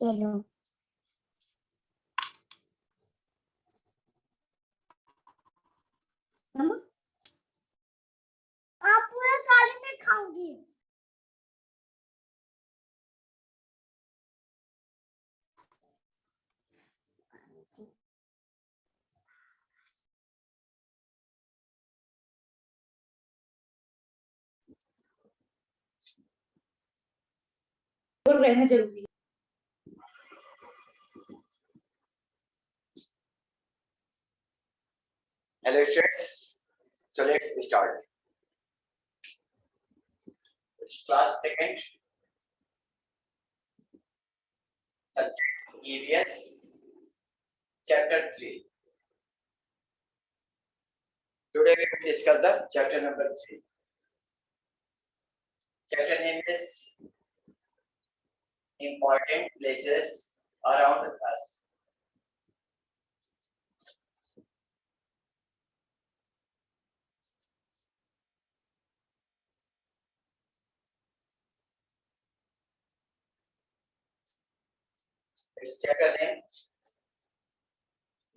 ये लो। आप पूरा थाली में खाओगी। रहना जरूरी है। Hello students, so let's start. It's class second, subject EVS, chapter 3. Today we will discuss the chapter number 3. Chapter name is Important Places Around Us. Its chapter name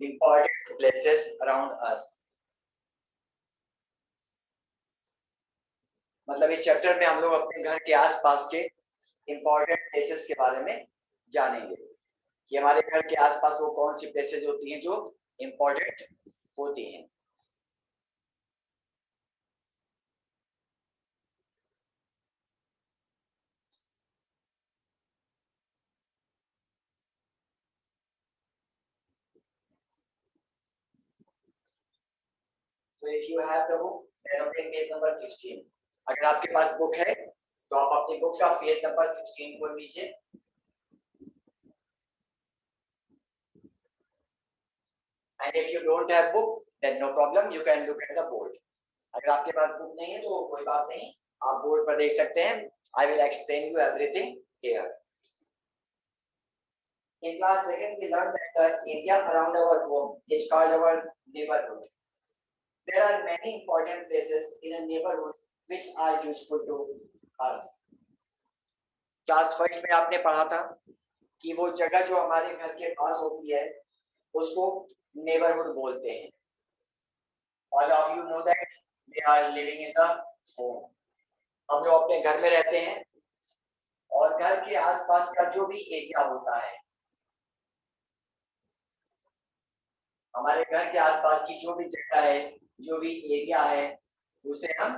Important Places Around Us. मतलब इस chapter में हम लोग अपने घर के आसपास के इम्पोर्टेंट प्लेसेस के बारे में जानेंगे कि हमारे घर के आसपास वो कौन सी प्लेसेस होती हैं जो इम्पोर्टेंट होती हैं। So if you have the book, then open page number 16. अगर आपके पास बुक है तो आप अपनी बुक का पेज नंबर 16 खोल लीजिए। And if you don't have book, then no problem, you can look at the board. अगर आपके पास बुक नहीं है तो कोई बात नहीं, आप बोर्ड पर देख सकते हैं। I will explain you everything here. In class second, we learned that the area around our home is called our neighborhood. There are many important places in a neighborhood which are useful to us. Class first में आपने पढ़ा था कि वो जगह जो हमारे घर के पास होती है उसको नेबरहुड बोलते हैं। All of you know that we are living in the home. हम लोग अपने घर में रहते हैं और घर के आसपास का जो भी एरिया होता है, हमारे घर के आसपास की जो भी जगह है, जो भी एरिया है, उसे हम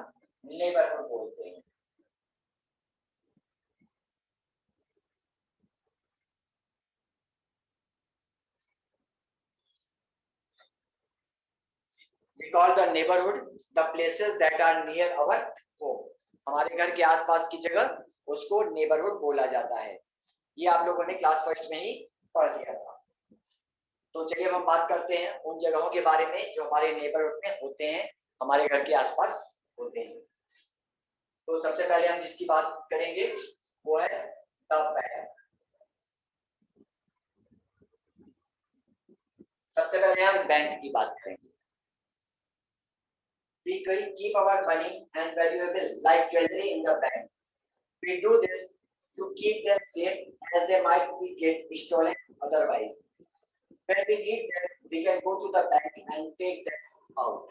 नेबरहुड बोलते हैं। We call the neighborhood the places that are near our home. हमारे घर के आसपास की जगह उसको नेबरहुड बोला जाता है। ये आप लोगों ने क्लास फर्स्ट में ही पढ़ लिया था। तो चलिए हम बात करते हैं उन जगहों के बारे में जो हमारे नेबरहुड में होते हैं, हमारे घर के आसपास होते हैं। तो सबसे पहले हम जिसकी बात करेंगे वो है द बैंक। सबसे पहले हम बैंक की बात करेंगे। We keep our money and valuable like jewelry in the bank. We do this to keep them safe as they might be get stolen otherwise. When we need them, we can go to the bank and take them out.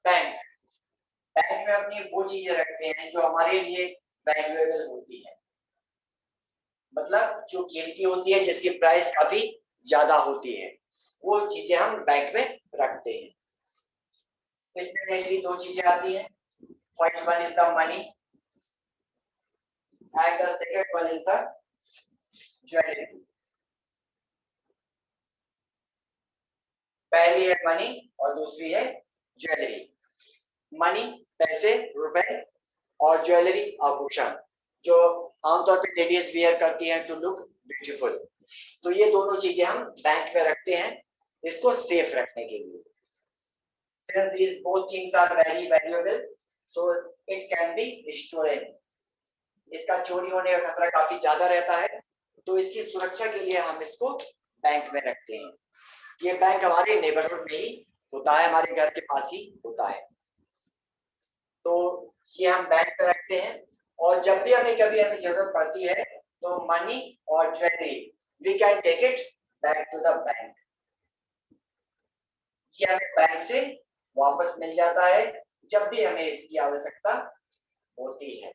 Bank में अपनी वो चीजें रखते हैं जो हमारे लिए valuable होती है, मतलब जो कीमती होती है, जिसकी प्राइस काफी ज्यादा होती है, वो चीजें हम बैंक में रखते हैं। इसमें मेनली दो चीजें आती हैं। First one is the money and the second one is the jewellery. पहली है मनी और दूसरी है ज्वेलरी। मनी पैसे, रुपए, और ज्वेलरी आभूषण जो आमतौर पे लेडीज वियर करती हैं टू लुक ब्यूटीफुल। तो ये दोनों चीजें हम बैंक में रखते हैं इसको सेफ रखने के लिए। Since these both things are very valuable, so it can be stolen. इसका चोरी होने का खतरा काफी ज्यादा रहता है, तो इसकी सुरक्षा के लिए हम इसको बैंक में रखते हैं। ये बैंक हमारे नेबरहुड में ही होता है, हमारे घर के पास ही होता है। तो ये हम बैंक में रखते हैं और जब भी हमें कभी जरूरत पड़ती है तो मनी और jewellery we can take it back to the bank, ये हमें बैंक से वापस मिल जाता है जब भी हमें इसकी आवश्यकता होती है।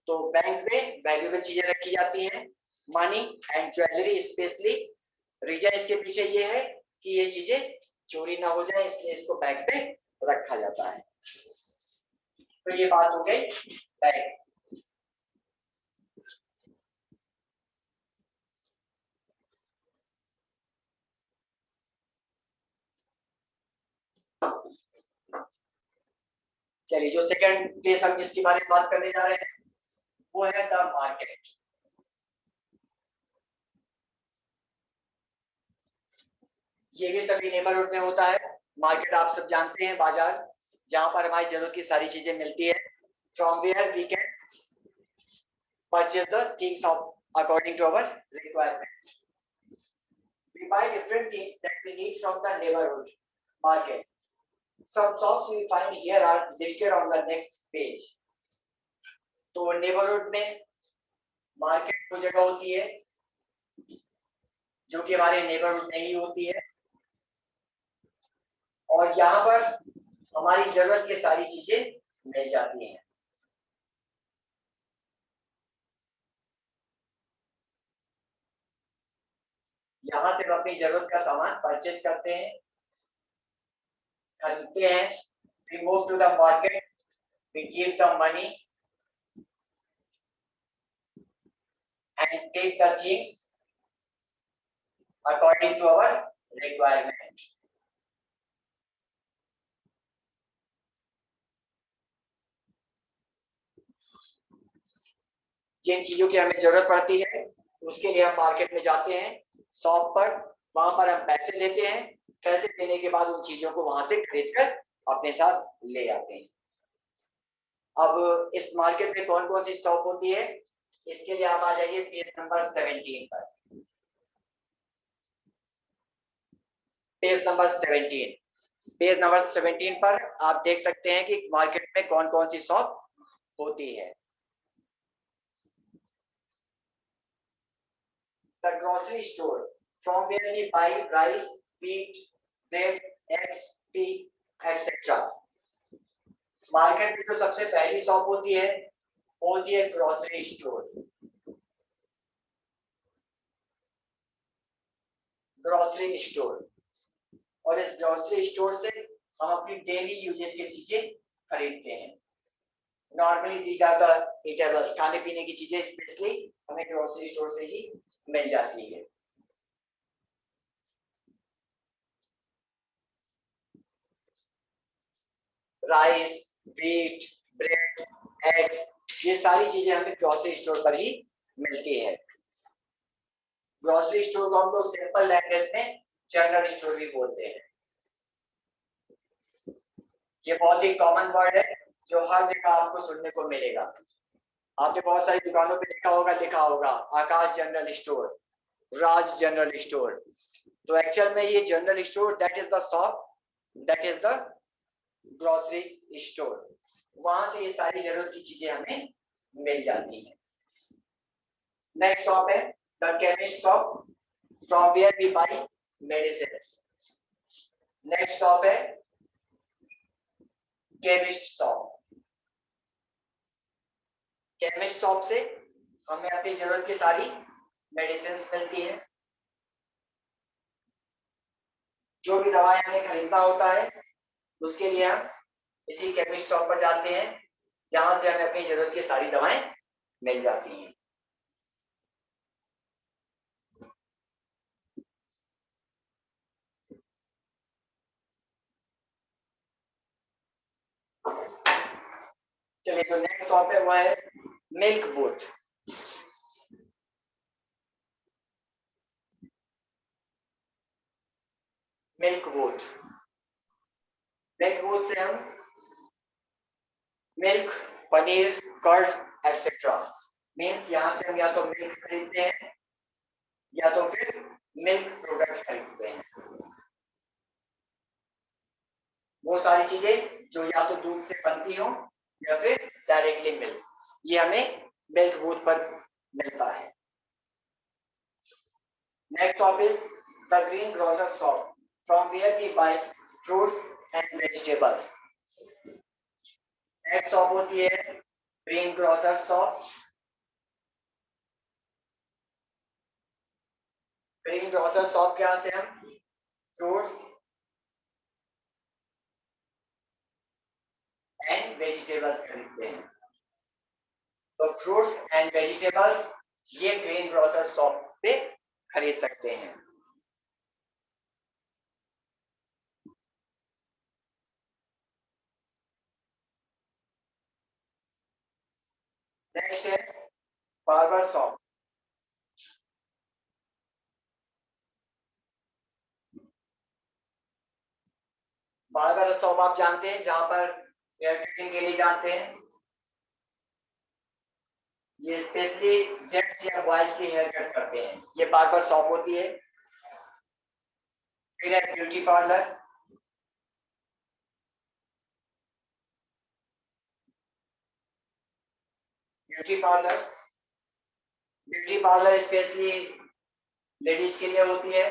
तो बैंक में वैल्यूएबल चीजें रखी जाती हैं, money and jewellery specially. Reason इसके पीछे ये है कि ये चीजें चोरी ना हो जाए, इसलिए इसको बैंक में रखा जाता है। तो ये बात हो गई बैंक। चलिए, जो सेकंड प्लेस हम जिसके बारे में बात करने जा रहे हैं वो है द मार्केट। ये भी सभी नेबरहुड में होता है। मार्केट आप सब जानते हैं, बाजार जहां पर हमारी जरूरत की सारी चीजें मिलती है। From where we can purchase the things of according to our requirement. We buy different things that we need from the neighborhood market. Some shops we find here are listed on the next page. तो neighbourhood में market वो जगह होती है जो कि हमारे neighbourhood में ही होती है, और यहाँ पर हमारी जरूरत की सारी चीजें मिल जाती हैं। यहाँ से हम अपनी जरूरत का सामान परचेज करते हैं, खरीदते हैं। We move to the market, we give the money and take the things according to our requirement. जिन चीजों की हमें जरूरत पड़ती है उसके लिए हम मार्केट में जाते हैं, शॉप पर, वहां पर हम पैसे देते हैं। पैसे देने के बाद उन चीजों को वहां से खरीद कर अपने साथ ले आते हैं। अब इस मार्केट में कौन कौन सी स्टॉप होती है, इसके लिए आप आ जाइए पेज नंबर 17 पर। पेज नंबर 17, पेज नंबर 17 पर आप देख सकते हैं कि मार्केट में कौन कौन सी शॉप होती है। The grocery store, from where we buy rice, wheat, bread, eggs, tea, etc. Market में जो सबसे पहली शॉप होती है वो होती है ग्रोसरी स्टोर। ग्रोसरी स्टोर, और इस ग्रोसरी स्टोर से हम अपनी डेली यूजेस की चीजें खरीदते हैं। Normally these are the eatables, खाने पीने की चीजें स्पेशली हमें ग्रोसरी स्टोर से ही मिल जाती है। राइस, व्हीट, ब्रेड, एग्स, ये सारी चीजें हमें ग्रोसरी स्टोर पर ही मिलती है। ग्रोसरी स्टोर को हम लोग सिंपल लैंग्वेज में जनरल स्टोर भी बोलते हैं। ये बहुत ही कॉमन वर्ड है जो हर जगह आपको सुनने को मिलेगा। आपने बहुत सारी दुकानों पे लिखा होगा आकाश जनरल स्टोर, राज जनरल स्टोर। तो एक्चुअल में ये general store that is the shop, that is the grocery store. वहां से ये सारी जरूरत की चीजें हमें मिल जाती हैं। नेक्स्ट शॉप है the chemist shop, from where we buy medicine. Next shop है केमिस्ट शॉप। केमिस्ट शॉप से हमें अपनी जरूरत की सारी मेडिसिन मिलती है। जो भी दवाएं हमें खरीदना होता है उसके लिए हम इसी केमिस्ट शॉप पर जाते हैं, जहां से हमें अपनी जरूरत की सारी दवाएं मिल जाती हैं। चलिए, जो नेक्स्ट शॉप है वह है milk booth. Milk booth, milk booth से हम milk, paneer, curd etcetera, means यहाँ से हम या तो मिल्क खरीदते हैं या तो फिर मिल्क प्रोडक्ट खरीदते हैं। वो सारी चीजें जो या तो दूध से बनती हो या फिर डायरेक्टली मिल्क, ये हमें मिल्क बूथ पर मिलता है। Next shop is the green grocer shop from where we buy fruits and vegetables. Next shop होती है green grocer shop. Green grocer shop के यहाँ से हम फ्रूट्स एंड वेजिटेबल्स खरीदते हैं। तो फ्रूट्स एंड वेजिटेबल्स ये ग्रीन ग्रोसर शॉप पे खरीद सकते हैं। नेक्स्ट है बार्बर शॉप। बार्बर शॉप आप जानते हैं जहां पर हेयर कटिंग के लिए जाते हैं। ये स्पेशली जेंट्स या बॉयज की हेयर कट करते हैं, ये बार्बर शॉप होती है। फिर है beauty parlour. Beauty parlour beauty parlour specially ladies के लिए होती है,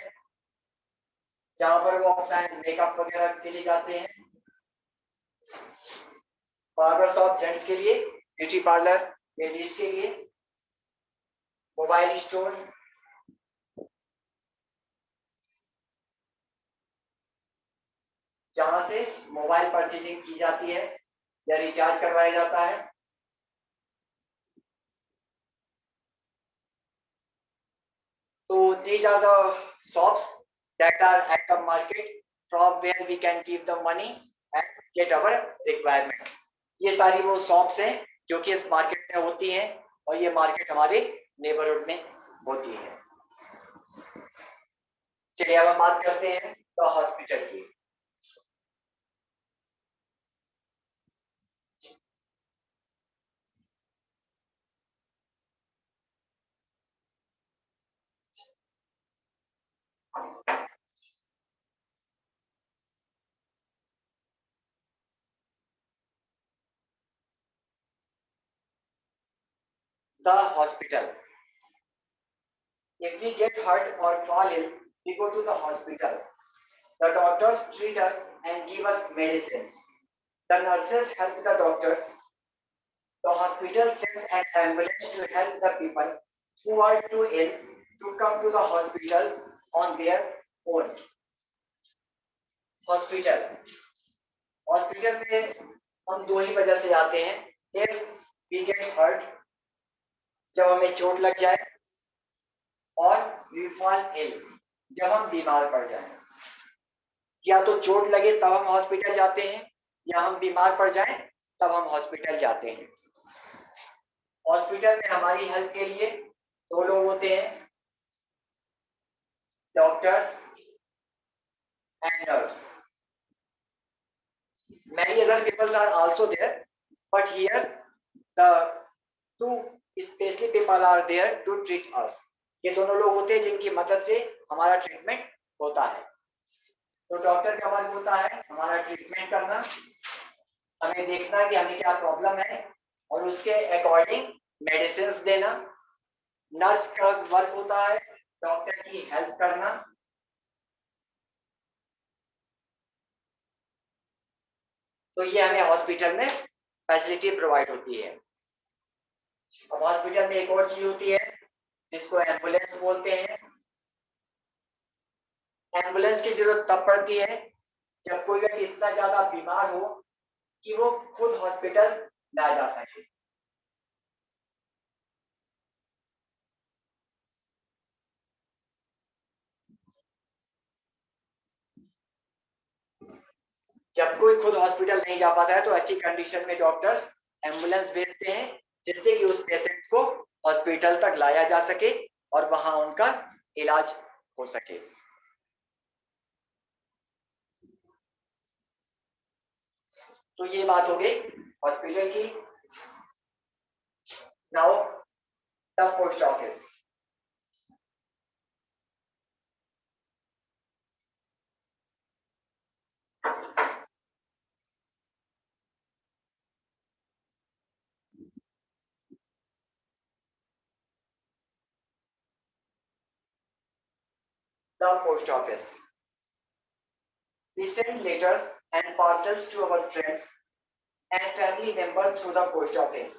जहां पर वो अपना मेकअप वगैरह के लिए जाते हैं। बार्बर शॉप जेंट्स के लिए, ब्यूटी पार्लर लेडीज के लिए। मोबाइल स्टोर, जहां से मोबाइल परचेजिंग की जाती है या रिचार्ज करवाया जाता है। तो these are the shops that are at the market from where we can give the money and get our requirements। ये सारी वो शॉप्स हैं जो कि इस मार्केट में होती हैं और ये मार्केट हमारे नेबरहुड में होती है। चलिए अब हम बात करते हैं द हॉस्पिटल की। The hospital, if we get hurt or fall ill, we go to the hospital. The doctors treat us and give us medicines. The nurses help the doctors. The hospital sends an ambulance to help the people who are too ill to come to the hospital on their own. Hospital hospital में हम दो ही वजह से जाते हैं। If we get hurt, जब हमें चोट लग जाए, और वी फॉल इल, जब हम बीमार पड़ जाएं। या तो चोट लगे तब हम हॉस्पिटल जाते हैं, या हम बीमार पड़ जाएं तब हम हॉस्पिटल जाते हैं। हॉस्पिटल में हमारी हेल्प के लिए दो लोग होते हैं, doctors and nurse. Many other people are also there, but here the two specially people are there to treat us। ये दोनों लोग होते हैं जिनकी मदद से हमारा ट्रीटमेंट होता है। तो डॉक्टर का वर्क होता है हमारा ट्रीटमेंट करना, हमें देखना कि हमें क्या प्रॉब्लम है और उसके अकॉर्डिंग मेडिसिन देना। नर्स का वर्क होता है डॉक्टर की हेल्प करना। तो ये हमें हॉस्पिटल में फैसिलिटी प्रोवाइड होती है। अब हॉस्पिटल में एक और चीज होती है जिसको एम्बुलेंस बोलते हैं। एम्बुलेंस की जरूरत तब पड़ती है जब कोई व्यक्ति इतना ज्यादा बीमार हो कि वो खुद हॉस्पिटल ना जा सके। जब कोई खुद हॉस्पिटल नहीं जा पाता है तो ऐसी कंडीशन में डॉक्टर्स एम्बुलेंस भेजते हैं जिससे कि उस पेशेंट को हॉस्पिटल तक लाया जा सके और वहां उनका इलाज हो सके। तो ये बात हो गई हॉस्पिटल की। Now the post office. the post office. We send letters and parcels to our friends and family members through the post office.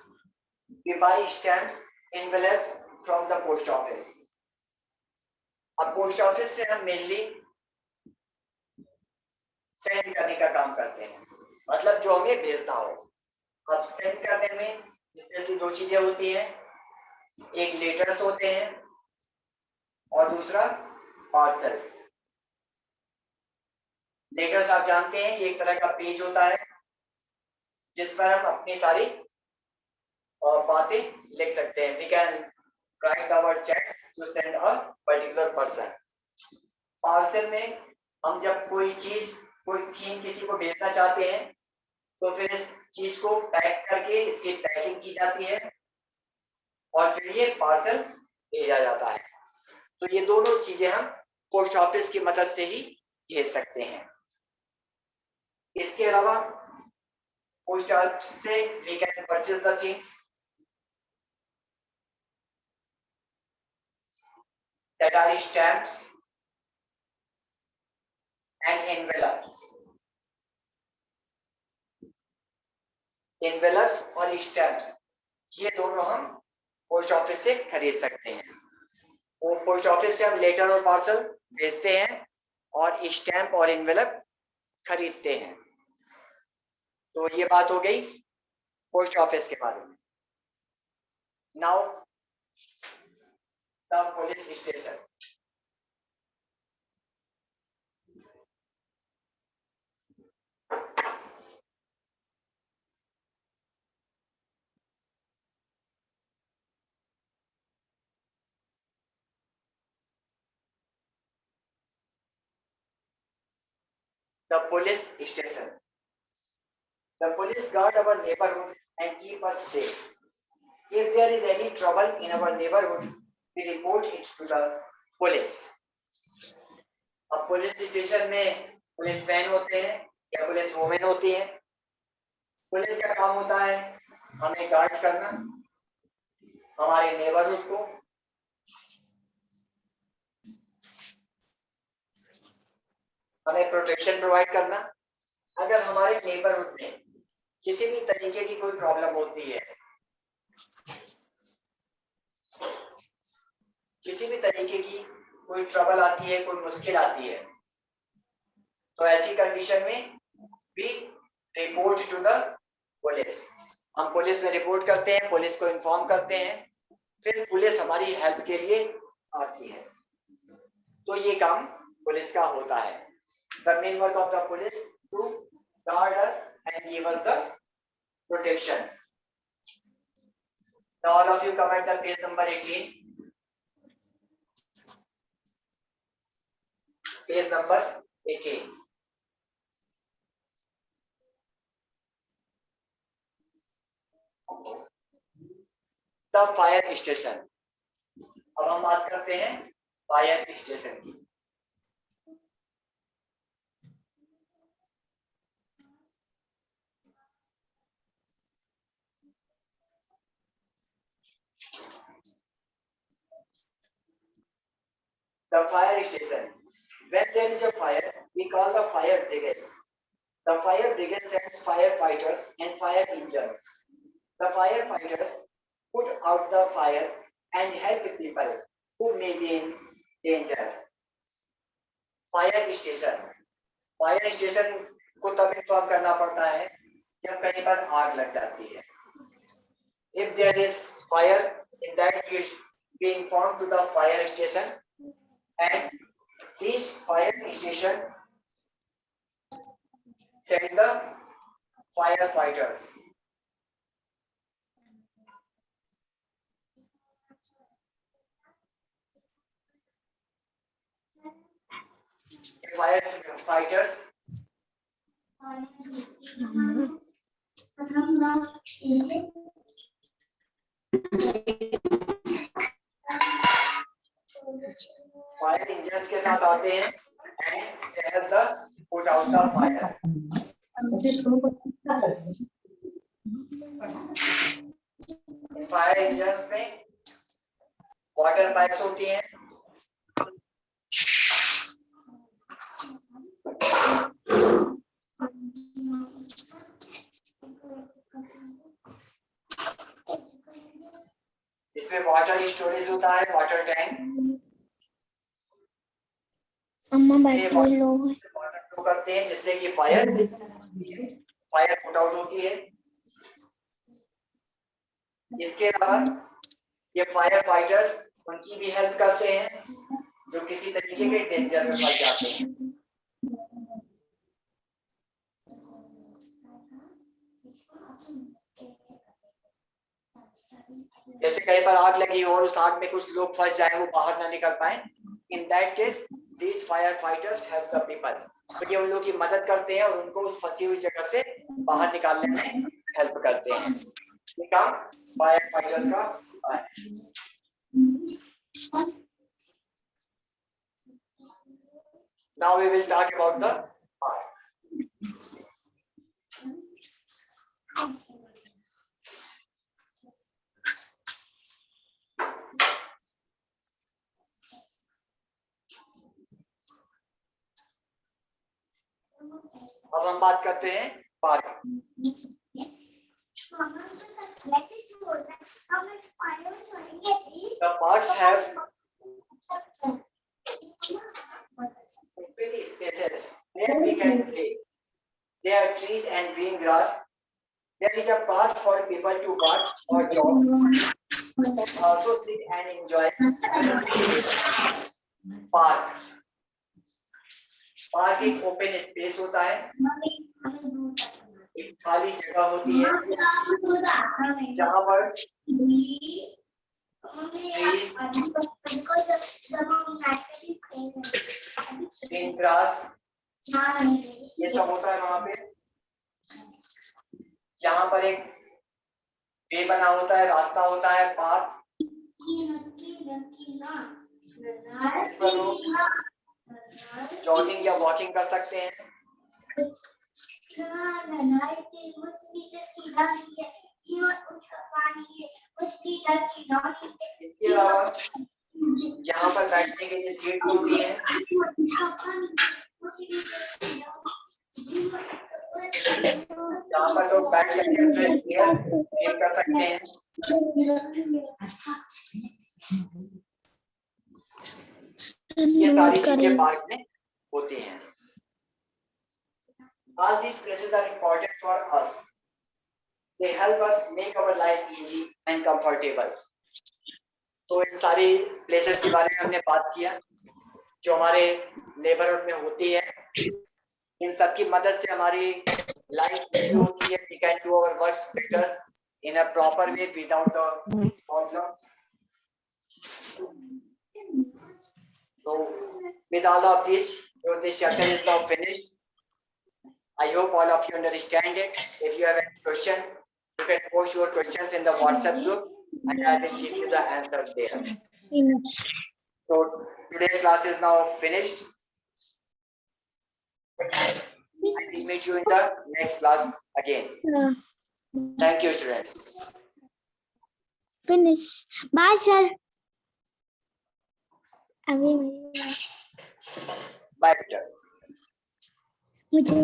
We buy stamps, envelopes from the post office. अब post office से हम mainly send करने का काम करते हैं, मतलब जो हमें भेजना हो। अब सेंड करने में स्पेशली दो चीजें होती हैं, एक लेटर्स होते हैं और दूसरा पार्सल्स। लेटर्स आप जानते हैं, ये एक तरह का पेज होता है जिस पर हम अपनी सारी बातें लिख सकते हैं। We can write our checks to send a particular person. Parcel में हम जब कोई चीज, कोई थीम किसी को भेजना चाहते हैं तो फिर इस चीज को पैक करके इसकी पैकिंग की जाती है और फिर ये पार्सल भेजा जाता है। तो ये दोनों चीजें हम पोस्ट ऑफिस की मदद से ही भेज सकते हैं। इसके अलावा पोस्ट ऑफिस से we can purchase the things that are stamps and envelopes. Envelopes और stamps ये दोनों हम पोस्ट ऑफिस से खरीद सकते हैं। वो पोस्ट ऑफिस से हम लेटर और पार्सल भेजते हैं और स्टैम्प और एनवेलप खरीदते हैं। तो ये बात हो गई पोस्ट ऑफिस के बारे में। Now the police station. The police station. The police guard our neighborhood and keep us safe. If there is any trouble in our neighborhood, we report it to the police. अब police station में police man होते हैं या police women होती है। Police का काम होता है हमें गार्ड करना, हमारे नेबरहुड को, हमें प्रोटेक्शन प्रोवाइड करना। अगर हमारे नेबरहुड में किसी भी तरीके की कोई प्रॉब्लम होती है, किसी भी तरीके की कोई ट्रबल आती है, कोई मुश्किल आती है, तो ऐसी कंडीशन में we report to the police. हम पुलिस में रिपोर्ट करते हैं, पुलिस को इन्फॉर्म करते हैं, फिर पुलिस हमारी हेल्प के लिए आती है। तो ये काम पुलिस का होता है। The main work of the police to guard us and give us the protection. Now all of you come at the page number 18. Page number 18. The fire station. अब हम बात करते हैं फायर स्टेशन की। The fire station. When there is a fire, we call the fire brigades. The fire brigade sends firefighters and fire engines. The firefighters put out the fire and help people who may be in danger. Fire station. Fire station को तब inform करना पड़ता है जब कहीं पर आग लग जाती है। If there is fire, in that case, we inform to the fire station. And this fire station send the firefighters. Firefighters fire engines के साथ आते हैं and they help the put out the fire. Fire engines में water pipes होती हैं उसमें water storage होता है, वाटर टैंक। अम्मा बैटरी लो है। वाटर फ्लो करते हैं जिससे कि फायर पुट आउट होती है। इसके अलावा ये फायर फाइटर्स उनकी भी हेल्प करते हैं जो किसी तरीके के डेंजर में फंस जाते हैं। जैसे कहीं पर आग लगी हो और उस आग में कुछ लोग फंस जाए, वो बाहर ना निकल पाए, in that case these firefighters help the people। तो ये उन लोगों की मदद करते हैं और उनको उस फंसी हुई जगह से बाहर निकालने में हेल्प करते हैं। ये काम फायर फाइटर्स का है। Now we will talk about the park. अब हम बात करते हैं park. The parks have open spaces where we can play. There are trees and green grass. There is a path for people to walk or jog. Also sit and enjoy. Park एक open space होता है, एक खाली जगह होती है जहाँ पर ट्रीज, ग्रीन ग्रास ये सब होता है वहाँ पे। यहाँ पर एक वे बना होता है, रास्ता होता है, पाथ, इस पर लोग जॉगिंग या वॉकिंग कर सकते हैं। इसके अलावा यहाँ पर बैठने के लिए सीट्स होती हैं। जहाँ पर लोग बैठ करके फ्रेश एयर फील कर सकते हैं। ये सारी चीजें पार्क में होती हैं। All these places are important for us. They help us make our life easy and comfortable. तो इन सारी प्लेसेस के बारे में हमने बात किया जो हमारे नेबरहुड में होती है। इन सब की मदद से हमारी लाइफ इजी होती है। We can do our works better in a proper way without the problems. So with all of this, this chapter is now finished. I hope all of you understand it. If you have any question, you can post your questions in the WhatsApp group and I will give you the answer there. So today's class is now finished. I will meet you in the next class again. Thank you, students. Finish. Bye, sir. अभी Bye, Peter. मुझे